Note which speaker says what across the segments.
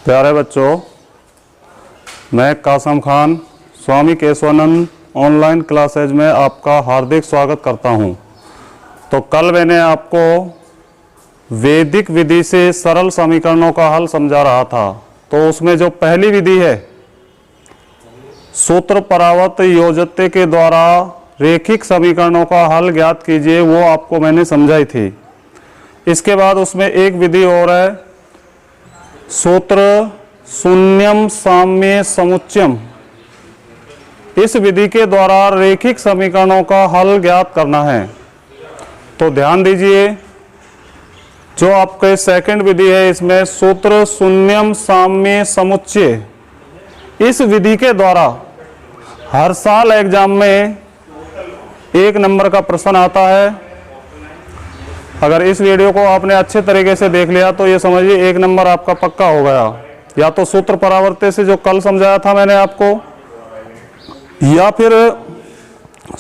Speaker 1: प्यारे बच्चों, मैं कासम खान स्वामी केशवानंद ऑनलाइन क्लासेज में आपका हार्दिक स्वागत करता हूं। तो कल मैंने आपको वैदिक विधि से सरल समीकरणों का हल समझा रहा था। तो उसमें जो पहली विधि है सूत्र परावर्त योजत्य के द्वारा रेखिक समीकरणों का हल ज्ञात कीजिए, वो आपको मैंने समझाई थी। इसके बाद उसमें एक विधि और है सूत्र शून्यम साम्य समुच्चयम। इस विधि के द्वारा रेखिक समीकरणों का हल ज्ञात करना है। तो ध्यान दीजिए, जो आपके सेकंड विधि है इसमें सूत्र शून्यम साम्य समुच्चय, इस विधि के द्वारा हर साल एग्जाम में 1 नंबर का प्रश्न आता है। अगर इस वीडियो को आपने अच्छे तरीके से देख लिया तो ये समझिए 1 नंबर आपका पक्का हो गया। या तो सूत्र परावर्त्य से जो कल समझाया था मैंने आपको, या फिर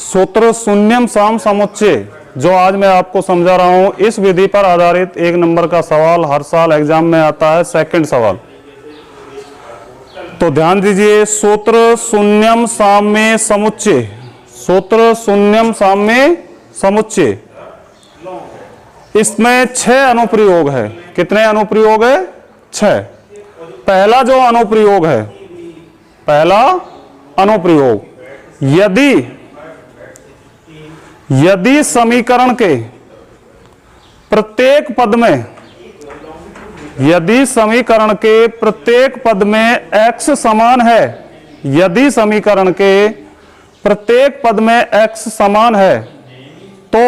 Speaker 1: सूत्र शून्यम साम समुच्चय जो आज मैं आपको समझा रहा हूं, इस विधि पर आधारित 1 नंबर का सवाल हर साल एग्जाम में आता है, सेकंड सवाल। तो ध्यान दीजिए, सूत्र शून्यम साम्य समुच्चय, सूत्र शून्यम साम्य समुच्चय, इसमें 6 अनुप्रयोग है। कितने अनुप्रयोग है? 6। पहला जो अनुप्रयोग है, पहला अनुप्रयोग, यदि समीकरण के प्रत्येक पद में, यदि समीकरण के प्रत्येक पद में x समान है, यदि समीकरण के प्रत्येक पद में x समान है तो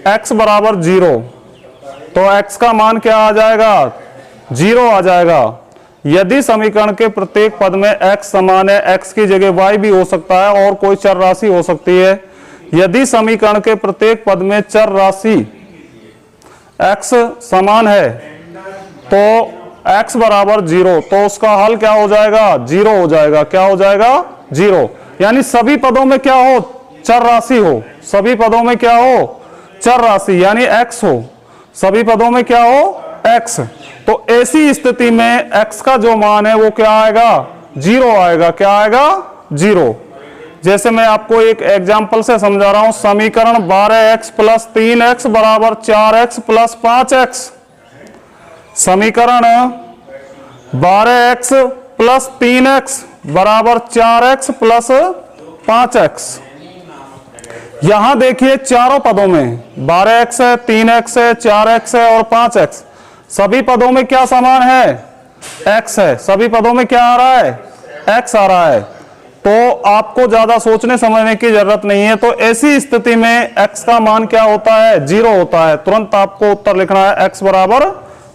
Speaker 1: x बराबर 0, तो x का मान क्या आ जाएगा? 0 आ जाएगा। यदि समीकरण के प्रत्येक पद में x समान है, x की जगह y भी हो सकता है और कोई चर राशि हो सकती है। यदि समीकरण के प्रत्येक पद में चर राशि x समान है तो x बराबर 0, तो उसका हल क्या हो जाएगा? 0 हो जाएगा। क्या हो जाएगा? 0। यानी सभी पदों में क्या हो? चर राशि हो। सभी पदों में क्या हो? चर राशि, यानी x हो। सभी पदों में क्या हो? x। तो ऐसी स्थिति में x का जो मान है वो क्या आएगा? 0 आएगा। क्या आएगा? 0। जैसे मैं आपको एक एग्जांपल से समझा रहा हूं, समीकरण 12x प्लस 3x बराबर 4x प्लस 5x। समीकरण 12x प्लस 3x बराबर 4x प्लस 5x। यहां देखिए चारों पदों में 12x है, 3x है, 4x है और 5x, सभी पदों में क्या समान है? x है। सभी पदों में क्या आ रहा है? x आ रहा है। तो आपको ज्यादा सोचने समझने की जरूरत नहीं है। तो ऐसी स्थिति में x का मान क्या होता है? 0 होता है। तुरंत आपको उत्तर लिखना है x बराबर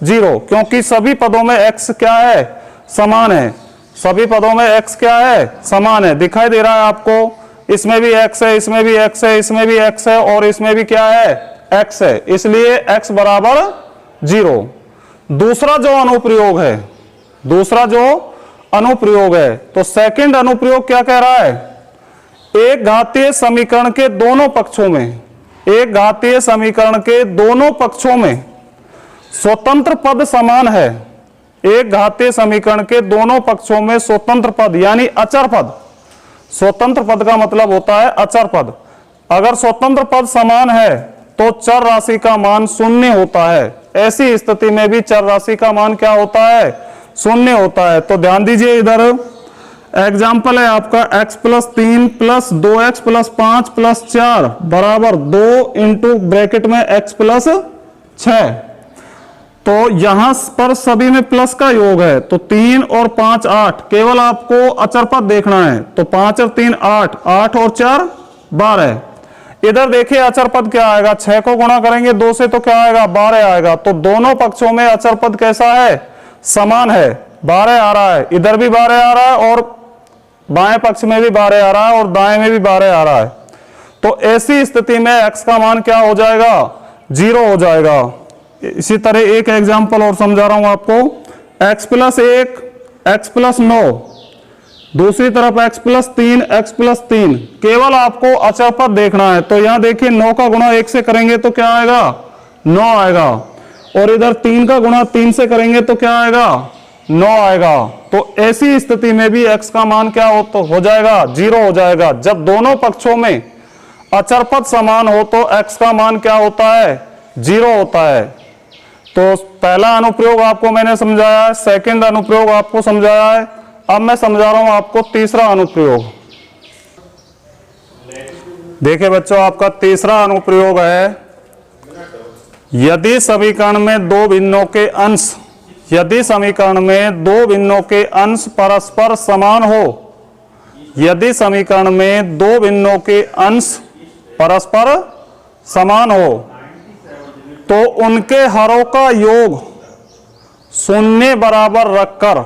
Speaker 1: 0, क्योंकि सभी पदों में x क्या है? समान है। सभी पदों में x क्या है? समान है। दिखाई दे रहा है आपको? इसमें भी x है, इसमें भी x है, इसमें भी x है और इसमें भी क्या है? x है। इसलिए x बराबर 0। दूसरा जो अनुप्रयोग है, दूसरा जो अनुप्रयोग है, तो सेकंड अनुप्रयोग क्या कह रहा है? एक घातीय समीकरण के दोनों पक्षों में, एक घातीय समीकरण के दोनों पक्षों में स्वतंत्र पद समान है। एक घातीय समीकरण के दोनों पक्षों में स्वतंत्र पद यानी अचर पद। स्वतंत्र पद का मतलब होता है अचर पद। अगर स्वतंत्र पद समान है तो चर राशि का मान 0 होता है। ऐसी स्थिति में भी चर राशि का मान क्या होता है? 0 होता है। तो ध्यान दीजिए, इधर एग्जाम्पल है आपका x plus 3 plus 2x plus 5 plus 4 बराबर 2 इंटू ब्रैकेट में x प्लस 6। तो यहां पर सभी में प्लस का योग है, तो 3 और 5 8। केवल आपको अचर पद देखना है। तो 5 और 3 8, 8 और 4 12। इधर देखिए अचर पद क्या आएगा? 6 को गुणा करेंगे 2 से तो क्या आएगा? 12 आएगा। तो दोनों पक्षों में अचर पद कैसा है? समान है। 12 आ रहा है, इधर भी 12 आ रहा है और बाएं पक्ष में भी 12 आ रहा है और दाएं में भी 12 आ रहा है। तो ऐसी स्थिति में x का मान क्या हो जाएगा? 0 हो जाएगा। इसी तरह एक एग्जांपल और समझा रहा हूं आपको, x प्लस 1, x प्लस 9, दूसरी तरफ x प्लस 3, x प्लस 3। केवल आपको अचर पद देखना है। तो यहां देखिए 9 का गुणा 1 से करेंगे तो क्या आएगा? 9 आएगा। और इधर 3 का गुणा 3 से करेंगे तो क्या आएगा? 9 आएगा। तो ऐसी स्थिति में भी x का मान क्या हो जाएगा, 0 हो जाएगा। जब दोनों पक्षों में अचर पद समान हो तो x का मान क्या होता है, 0 होता है। तो पहला अनुप्रयोग आपको मैंने समझाया है, सेकंड अनुप्रयोग आपको समझाया है। अब मैं समझा रहा हूं आपको तीसरा अनुप्रयोग। देखिए बच्चों, आपका तीसरा अनुप्रयोग है, यदि समीकरण में दो भिन्नों के अंश, यदि समीकरण में दो भिन्नों के अंश परस्पर समान हो, यदि समीकरण में दो भिन्नों के अंश परस्पर समान हो तो उनके हरों का योग शून्य बराबर रखकर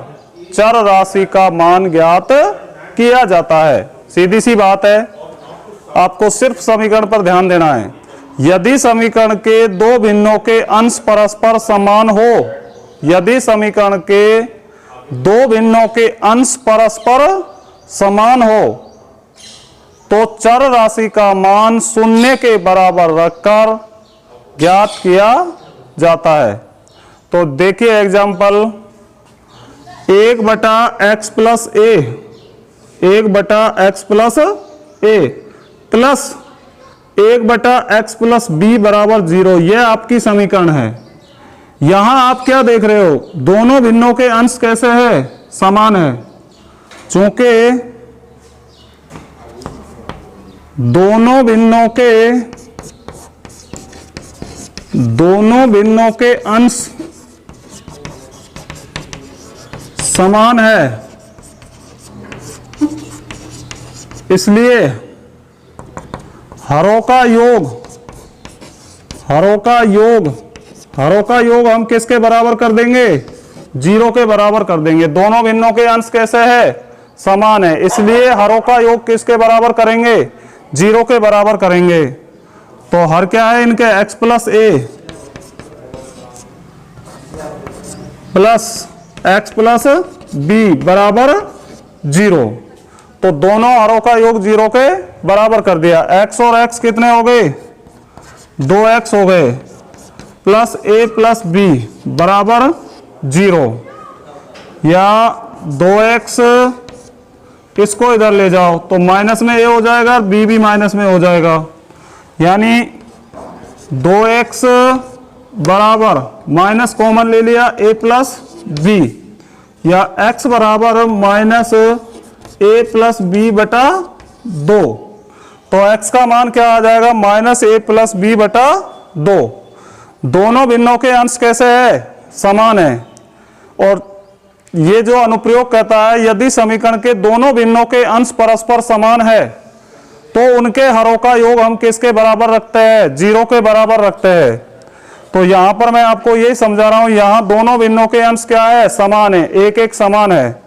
Speaker 1: चर राशि का मान ज्ञात किया जाता है। सीधी सी बात है, आपको सिर्फ समीकरण पर ध्यान देना है। यदि समीकरण के दो भिन्नों के अंश परस्पर समान हो, यदि समीकरण के दो भिन्नों के अंश परस्पर समान हो तो चर राशि का मान शून्य के बराबर रखकर ज्ञात किया जाता है। तो देखिए example, 1/x plus A, 1/x plus A plus 1/x plus B बराबर 0, यह आपकी समीकरण है। यहां आप क्या देख रहे हो, दोनों भिन्नों के अंश कैसे है, समान है। चूंकि दोनों भिन्नों के अंश समान है, इसलिए हरों का योग हम किसके बराबर कर देंगे, 0 के बराबर कर देंगे। दोनों भिन्नों के अंश कैसे है, समान है, इसलिए हरों का योग किसके बराबर करेंगे, 0 के बराबर करेंगे। तो हर क्या है इनके, x plus A plus x plus B बराबर 0। तो दोनों हरों का योग 0 के बराबर कर दिया। x और x कितने हो गए, 2x हो गए, प्लस a प्लस b बराबर 0, या 2x इसको इधर ले जाओ तो माइनस में a हो जाएगा और b भी माइनस में हो जाएगा, यानी 2x बराबर माइनस कॉमन ले लिया a प्लस b, या x बराबर माइनस a प्लस b बटा 2। तो x का मान क्या आ जाएगा, माइनस a प्लस b बटा 2। दोनों भिन्नों के अंश कैसे है, समान है। और ये जो अनुप्रयोग कहता है, यदि समीकरण के दोनों भिन्नों के अंश परस्पर समान है तो उनके हरों का योग हम किसके बराबर रखते हैं, 0 के बराबर रखते हैं। तो यहां पर मैं आपको यही समझा रहा हूं, यहां दोनों भिन्नों के अंश क्या है, समान है, एक एक समान है,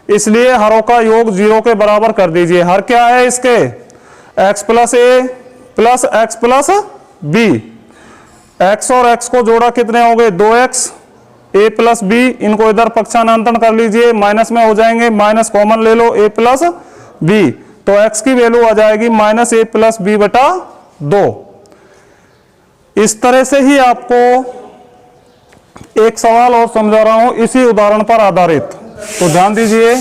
Speaker 1: इसलिए हरों का योग 0 के बराबर कर दीजिए। हर क्या है इसके, x plus A plus x plus B, x और x को जोड़ा कितने हो गए, 2x, a प्लस बी, इनको इधर पक्षांतरण कर लीजिए, माइनस में हो जाएंगे, माइनस कॉमन ले लो, a प्लस बी, तो x की वैल्यू आ जाएगी माइनस a प्लस बी बटा 2। इस तरह से ही आपको एक सवाल और समझा रहा हूं इसी उदाहरण पर आधारित, तो ध्यान दीजिए।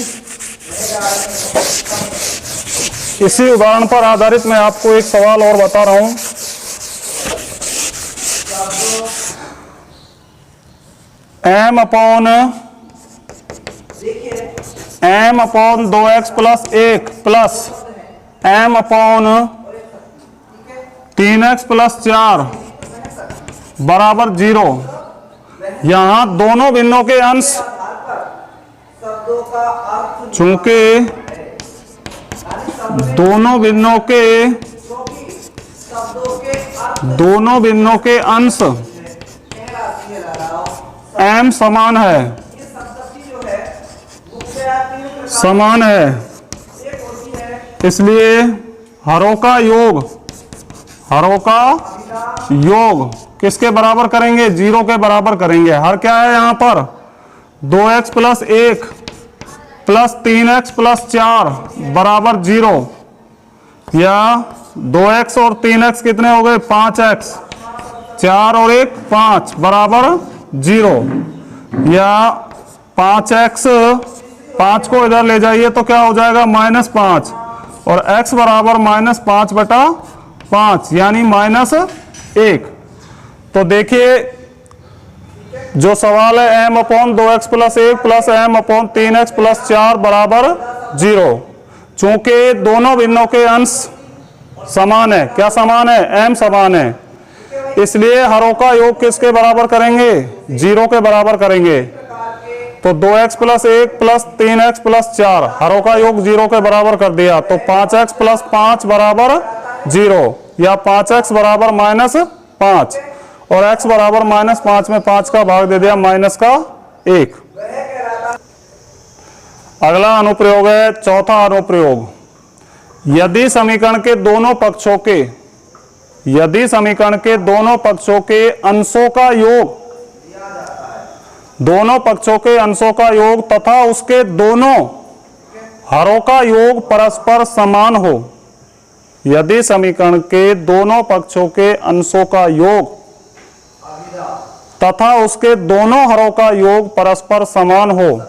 Speaker 1: इसी उदाहरण पर आधारित मैं आपको एक सवाल और बता रहा हूं। m upon 2x plus 1 plus m upon 3x plus 4 बराबर 0। यहां दोनों भिन्नों के अंश, चूंकि दोनों भिन्नों के अंश m समान है, इसलिए हरों का योग किसके बराबर करेंगे, 0 के बराबर करेंगे। हर क्या है यहां पर, 2x plus 1 plus 3x plus 4 बराबर 0, या 2x और 3x कितने हो गए, 5x, 4 और 1 5 बराबर 0, या 5x, 5 को इधर ले जाइए तो क्या हो जाएगा -5, और x बराबर -5/5 यानी -1। तो देखिए जो सवाल है m/2x + 1 + m/3x + 4 बराबर 0। चूंकि दोनों भिन्नों के अंश समान है, क्या समान है, m समान है, इसलिए हरों का योग किसके बराबर करेंगे, 0 के बराबर करेंगे। तो 2x + 1 + 3x + 4 हरों का योग 0 के बराबर कर दिया, तो 5x + 5 बराबर 0 या 5x बराबर -5 और x बराबर -5 में 5 का भाग दे दिया -1। अगला अनुप्रयोग है चौथा अनुप्रयोग। यदि समीकरण के दोनों पक्षों के अंशों का योग तथा उसके दोनों हरों का योग परस्पर समान हो। यदि समीकरण के दोनों पक्षों के अंशों का योग तथा उसके दोनों हरों का योग परस्पर समान हो,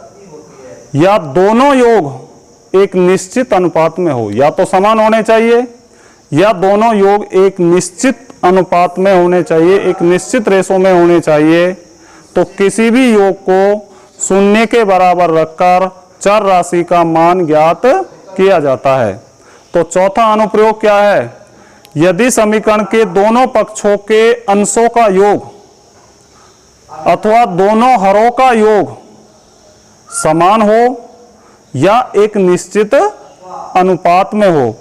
Speaker 1: या दोनों योग एक निश्चित अनुपात में हो, या तो समान होने चाहिए या दोनों योग एक निश्चित अनुपात में होने चाहिए, एक निश्चित रेशो में होने चाहिए, तो किसी भी योग को शून्य के बराबर रखकर चर राशि का मान ज्ञात किया जाता है। तो चौथा अनुप्रयोग क्या है, यदि समीकरण के दोनों पक्षों के अंशों का योग अथवा दोनों हरों का योग समान हो या एक निश्चित अनुपात में हो,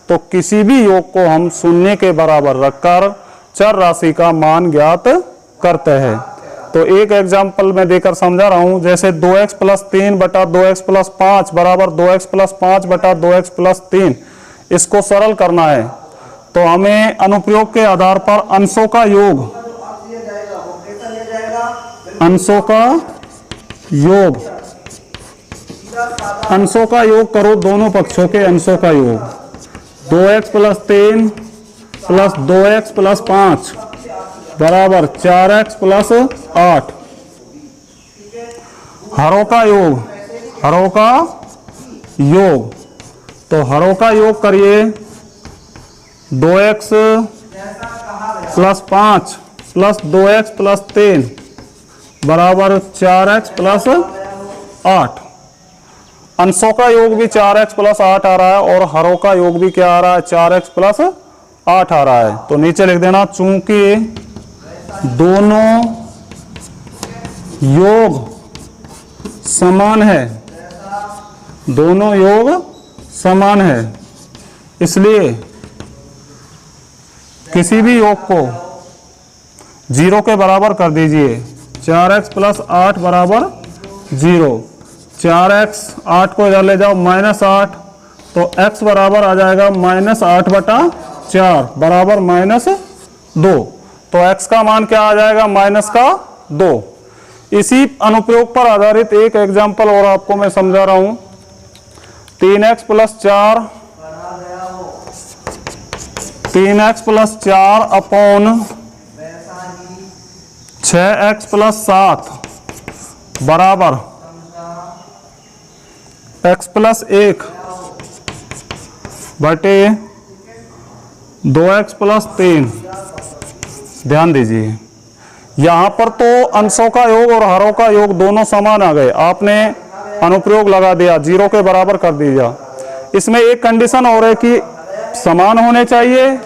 Speaker 1: तो किसी भी योग को हम शून्य के बराबर रखकर चर राशि का मान ज्ञात करते हैं। तो एक एग्जांपल मैं देकर समझा रहा हूं, जैसे 2x + 3/2x + 5 बराबर 2x + 5/2x + 3, इसको सरल करना है तो हमें अनुप्रयोग के आधार पर अंशों का योग करो, दोनों पक्षों के अंशों का योग। 2x + 3 + 2x + 5 बराबर 4x + 8। हरों का योग, तो हरों का योग करिए 2x + 5 + 2x + 3 बराबर 4x + 8। अंशों का योग भी 4x + 8 आ रहा है और हरों का योग भी क्या आ रहा है, 4x + 8 आ रहा है। तो नीचे लिख देना, चूंकि दोनों योग समान है, इसलिए किसी भी योग को 0 के बराबर कर दीजिए। 4x + 8 बराबर 0, 4x 8 को इधर ले जाओ -8, तो x बराबर आ जाएगा -8/4 बराबर -2। तो x का मान क्या आ जाएगा, -2। इसी अनुप्रयोग पर आधारित एक एग्जांपल और आपको मैं समझा रहा हूं। 3x + 4 अपॉन 6x + 7 बराबर x + 1 बटे 2x + 3। ध्यान दीजिए, यहां पर तो अंशों का योग और हरों का योग दोनों समान आ गए, आपने अनुप्रयोग लगा दिया, 0 के बराबर कर दिया। इसमें एक कंडीशन और है कि समान होने चाहिए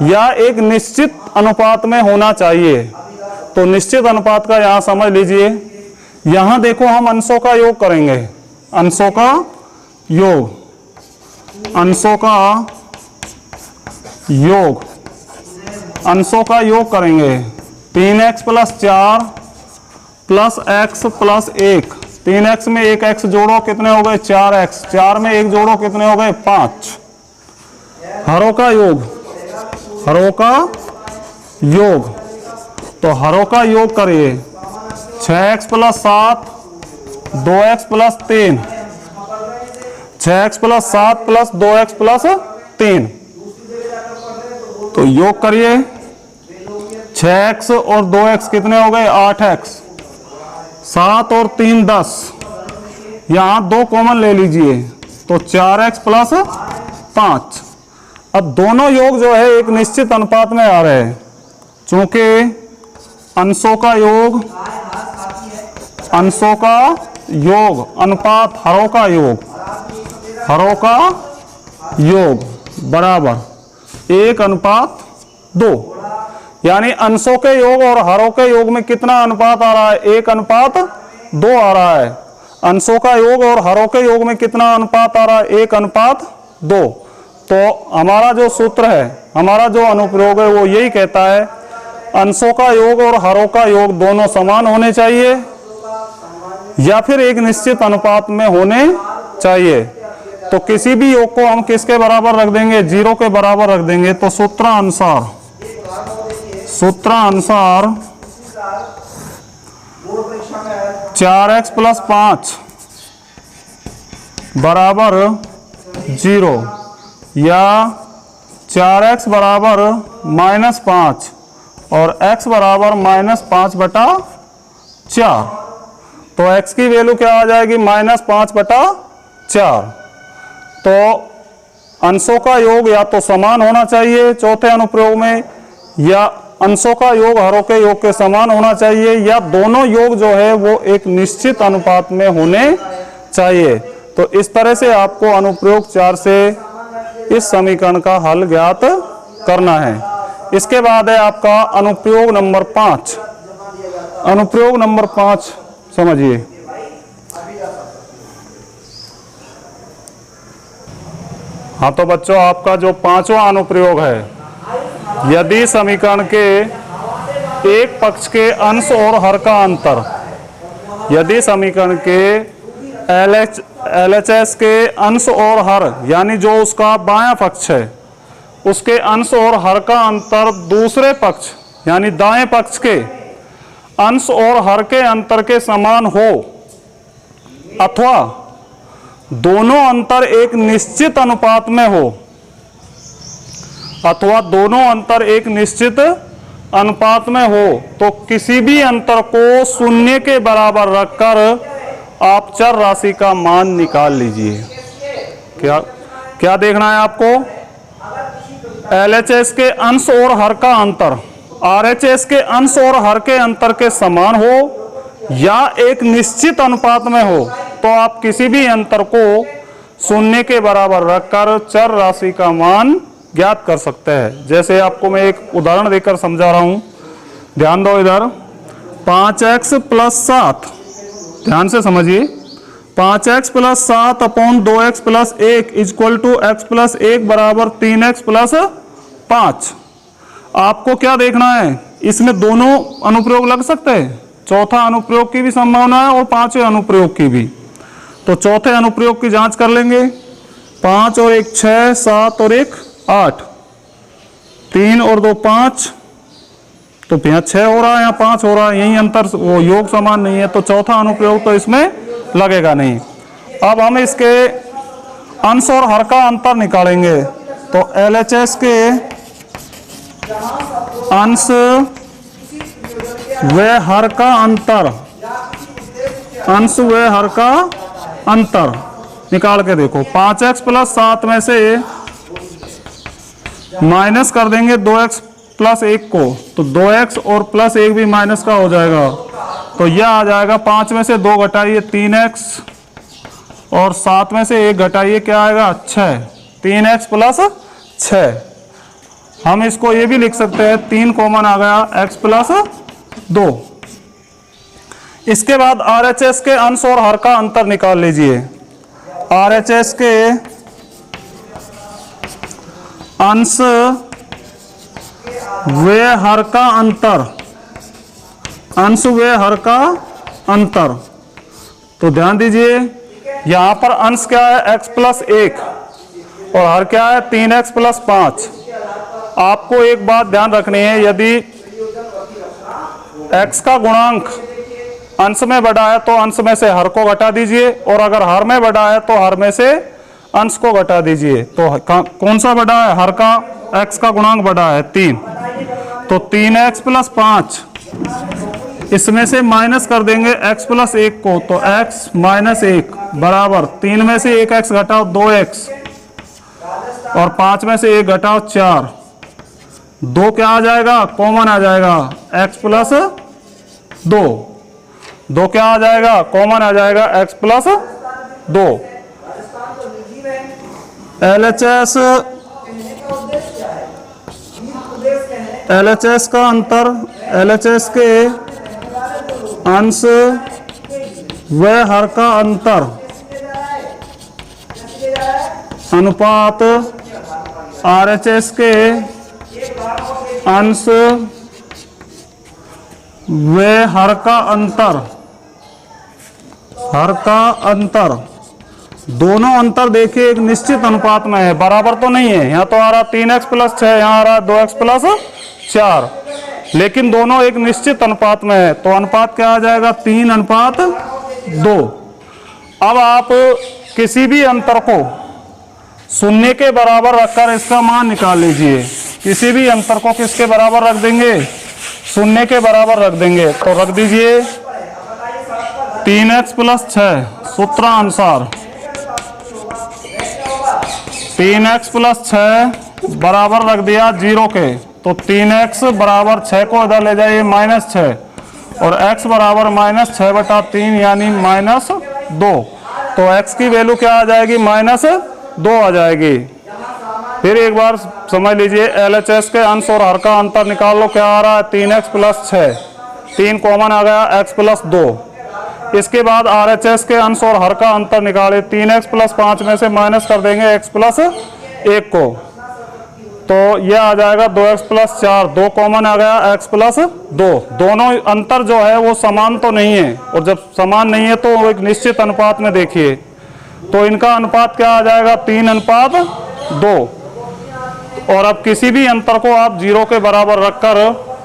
Speaker 1: या एक निश्चित अनुपात में होना चाहिए। तो निश्चित अनुपात का यहां समझ लीजिए, यहां देखो हम अंशों का योग करेंगे, अंशों का योग करेंगे। 3x + 4 + x + 1, 3x में एक x जोड़ो कितने हो गए, 4x, 4 में एक जोड़ो कितने हो गए, 5। हरों का योग, तो हरों का योग करिए 6x + 7 2x + 3, 6x + 7 + 2x + 3। तो योग करिए 6x और 2x कितने हो गए, 8x, 7 और 3 10, यहाँ 2 कॉमन ले लीजिए तो 4x प्लस 5। अब दोनों योग जो है एक निश्चित अनुपात में आ रहे हैं, चूंकि अंशों का योग अनुपात हरों का योग बराबर 1:2, यानी अंशों के योग और हरों के योग में कितना अनुपात आ रहा है? 1:2 आ रहा है। अंशों का योग और हरों के योग में कितना अनुपात आ रहा है? 1:2। तो हमारा जो सूत्र है, हमारा जो अनुप्रयोग है वो यही कहता है अंशों का योग और हरों का योग दोनों समान होने चाहिए या फिर एक निश्चित अनुपात में होने चाहिए। तो किसी भी योग को हम किसके बराबर रख देंगे? 0 के बराबर रख देंगे। तो सूत्रानुसार 4x प्लस 5 बराबर 0 या 4x बराबर -5 और x बराबर -5/4, तो x की वैल्यू क्या आ जाएगी? -5/4। तो अंशों का योग या तो समान होना चाहिए चौथे अनुप्रयोग में, या अंशों का योग हरों के योग के समान होना चाहिए, या दोनों योग जो है वो एक निश्चित अनुपात में होने चाहिए। तो इस तरह से आपको अनुप्रयोग 4 से इस समीकरण का हल ज्ञात करना है। इसके बाद है आपका अनुप्रयोग नंबर 5। अनुप्रयोग नंबर 5 समझिए। हाँ तो बच्चों, आपका जो 5वां अनुप्रयोग है, यदि समीकरण के एक पक्ष के अंश और हर का अंतर, यदि समीकरण के LHS के अंश और हर यानी जो उसका बायां पक्ष है उसके अंश और हर का अंतर दूसरे पक्ष यानी दाएं पक्ष के अंश और हर के अंतर के समान हो, अथवा दोनों अंतर एक निश्चित अनुपात में हो, अथवा दोनों अंतर एक निश्चित अनुपात में हो, तो किसी भी अंतर को 0 के बराबर रखकर आप चर राशि का मान निकाल लीजिए। क्या देखना है आपको? LHS के अंश और हर का अंतर RHS के अंश और हर के अंतर के समान हो या एक निश्चित अनुपात में हो, तो आप किसी भी अंतर को 0 के बराबर रखकर चर राशि का मान ज्ञात कर सकते हैं। जैसे आपको मैं एक उदाहरण देकर समझा रहा हूं, ध्यान दो इधर। 5x प्लस 7, ध्यान से समझिए। 5x plus 7 upon 2x plus 1 equal to x plus 1 बराबर 3x प्लस 5। आपको क्या देखना है? इसमें दोनों अनुप्रयोग लग सकते हैं, चौथा अनुप्रयोग की भी संभावना है और 5वें अनुप्रयोग की भी। तो चौथे अनुप्रयोग की जांच कर लेंगे। 5 और 1 6, 7 और 1 8, 3 और 2 5, तो यहाँ 6 हो रहा है, यहाँ 5 हो रहा है, यही अंतर, वो योग समान नहीं है, तो चौथा अनुप्रयोग तो इसमें लगेगा नहीं। अब हम इसके अंश और हर का अंतर निकालेंगे। तो LHS के अंश व हर का अंतर, अंश व हर का अंतर निकाल के देखो। 5x प्लस 7 में से माइनस कर देंगे 2x प्लस 1 को, तो 2x और प्लस 1 भी माइनस का हो जाएगा, तो यह आ जाएगा 5 में से 2 घटाइए 3x और 7 में से 1 घटाइए क्या आएगा? 6, 3x प्लस 6। हम इसको ये भी लिख सकते हैं 3 कॉमन आ गया, x प्लस 2। इसके बाद RHS के अंश और हर का अंतर निकाल लीजिए। RHS के अंश व हर का अंतर, अंश व हर का अंतर, तो ध्यान दीजिए यहां पर अंश क्या है? x प्लस 1 और हर क्या है? 3x plus 5। आपको एक बात ध्यान रखनी है, यदि x का गुणांक अंश में बढ़ा है तो अंश में से हर को घटा दीजिए, और अगर हर में बढ़ा है तो हर में से अंश को घटा दीजिए। तो कौन सा बढ़ा है? हर का, x का गुणांक बढ़ा है 3, तो 3x प्लस 5 इसमें से माइनस कर देंगे x प्लस 1 को, तो x माइनस 1 बराबर 3 में से 1 x घटाओ 2x और 5 में से 1 घटाओ 4, 2 क्या आ जाएगा, कॉमन आ जाएगा, x प्लस 2, 2 क्या आ जाएगा, कॉमन आ जाएगा, x प्लस 2। LHS का अंतर, LHS के अंश व हर का अंतर अनुपात RHS के अंश व हर का अंतर, हर का अंतर, दोनों अंतर देखिए एक निश्चित अनुपात में है, बराबर तो नहीं है। यहाँ तो आ रहा 3x प्लस 6, यहाँ आ रहा 2x प्लस 4, लेकिन दोनों एक निश्चित अनुपात में है, तो अनुपात क्या आ जाएगा, 3:2। अब आप किसी भी अंतर को शून्य के बराबर रखकर इसका मान निकाल लीजिए। किसी भी अंतर को किसके बराबर रख देंगे, शून्य के बराबर रख देंगे, तो रख दीजिए 3x प्लस 6 सूत्रानुसार 3x प्लस 6 बराबर रख दिया 0 के, तो 3x बराबर 6 को इधर ले जाइए -6 और x बराबर -6/3 यानी -2, तो x की वैल्यू क्या आ जाएगी, -2 आ जाएगी। फिर एक बार समझ लीजिए, LHS के अंश और हर का अंतर निकाल लो, क्या आ रहा है 3x प्लस 6, 3 कॉमन आ गया, x प्लस 2। इसके बाद RHS के अंश और हर का अंतर निकाले, 3x प्लस 5 में से माइनस कर देंगे x प्लस 1 को, तो यह आ जाएगा 2x प्लस 4, 2 कॉमन आ गया, x प्लस 2। दोनों अंतर जो है वो समान तो नहीं है, और जब समान नहीं है तो एक निश्चित अनुपात में देखिए, तो इनका अनुपात क्या आ जाएगा, 3:2। और अब किसी भी अंतर को आप 0 के बराबर रखकर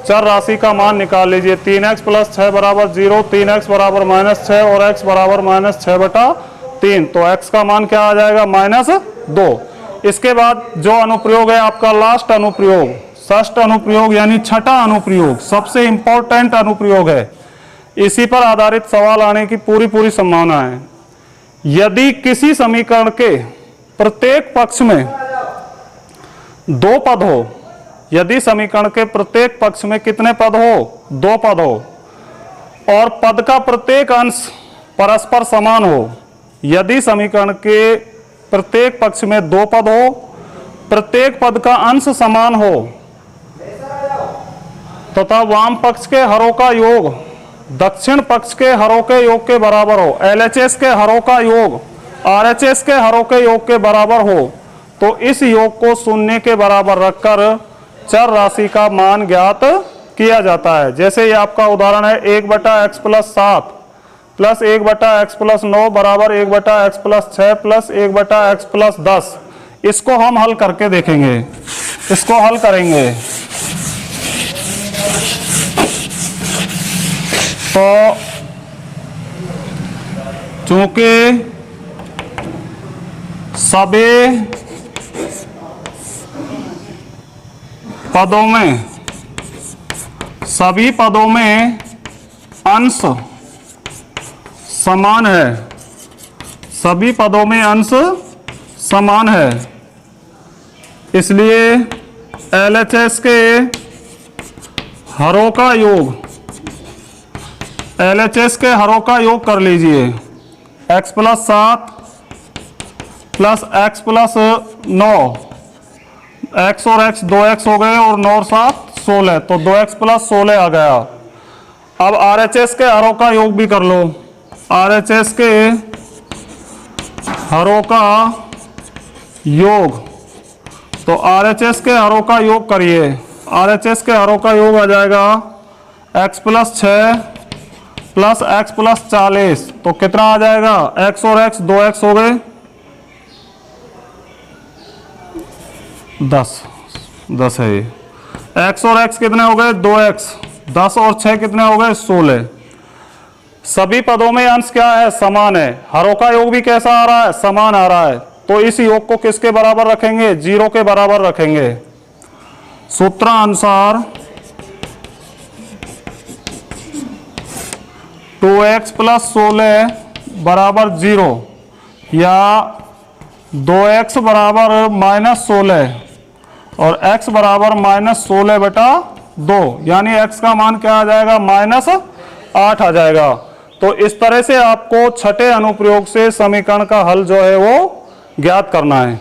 Speaker 1: चर राशि का मान निकाल लीजिए। 3x प्लस 6 बराबर 0, 3x बराबर -6 और x बराबर -6/3, तो x का मान क्या आ जाएगा, -2। इसके बाद जो अनुप्रयोग है आपका लास्ट अनुप्रयोग, षष्ठ अनुप्रयोग यानी छठा अनुप्रयोग, सबसे इंपॉर्टेंट अनुप्रयोग है, इसी पर आधारित सवाल आने की पूरी संभावना है। यदि किसी समीकरण के प्रत्येक पक्ष में 2 पद हो, यदि समीकरण के प्रत्येक पक्ष में कितने पद हो, 2 पद हो, और पद का प्रत्येक अंश परस्पर समान हो, यदि समीकरण के प्रत्येक पक्ष में 2 पद हो, प्रत्येक पद का अंश समान हो, तथा वाम पक्ष के हरों का योग दक्षिण पक्ष के हरों के योग के बराबर हो, LHS के हरों का योग RHS के हरों के योग के बराबर हो, तो इस योग को शून्य के बराबर रखकर चर राशि का मान ज्ञात किया जाता है। जैसे ये आपका उदाहरण है, 1/x plus 7 plus 1/x plus 9 बराबर 1/x plus 6 plus 1/x plus 10। इसको हम हल करके देखेंगे, इसको हल करेंगे तो चूंकि सभी पदों में अंश समान है, सभी पदों में अंश समान है, इसलिए LHS के हरों का योग, LHS के हरों का योग कर लीजिए, x plus 7 plus x plus 9, x और x 2x हो गए और 9 और 7 16, तो 2x प्लस 16 आ गया। अब RHS के हरों का योग भी कर लो, RHS के हरों का योग, तो RHS के हरों का योग करिए, RHS के हरों का योग आ जाएगा x plus 6 plus x plus 40, तो कितना आ जाएगा, x और x 2x हो गए 10 है ये, x और x कितने हो गए 2x, 10 और 6 कितने हो गए 16। सभी पदों में अंश क्या है, समान है, हरों का योग भी कैसा आ रहा है, समान आ रहा है, तो इस योग को किसके बराबर रखेंगे, 0 के बराबर रखेंगे। सूत्रानुसार 2x प्लस 16 बराबर 0 या 2x बराबर -16 और x बराबर -16 बटा 2, यानी x का मान क्या आ जाएगा, -8 आ जाएगा। तो इस तरह से आपको छठे अनुप्रयोग से समीकरण का हल जो है वो ज्ञात करना है।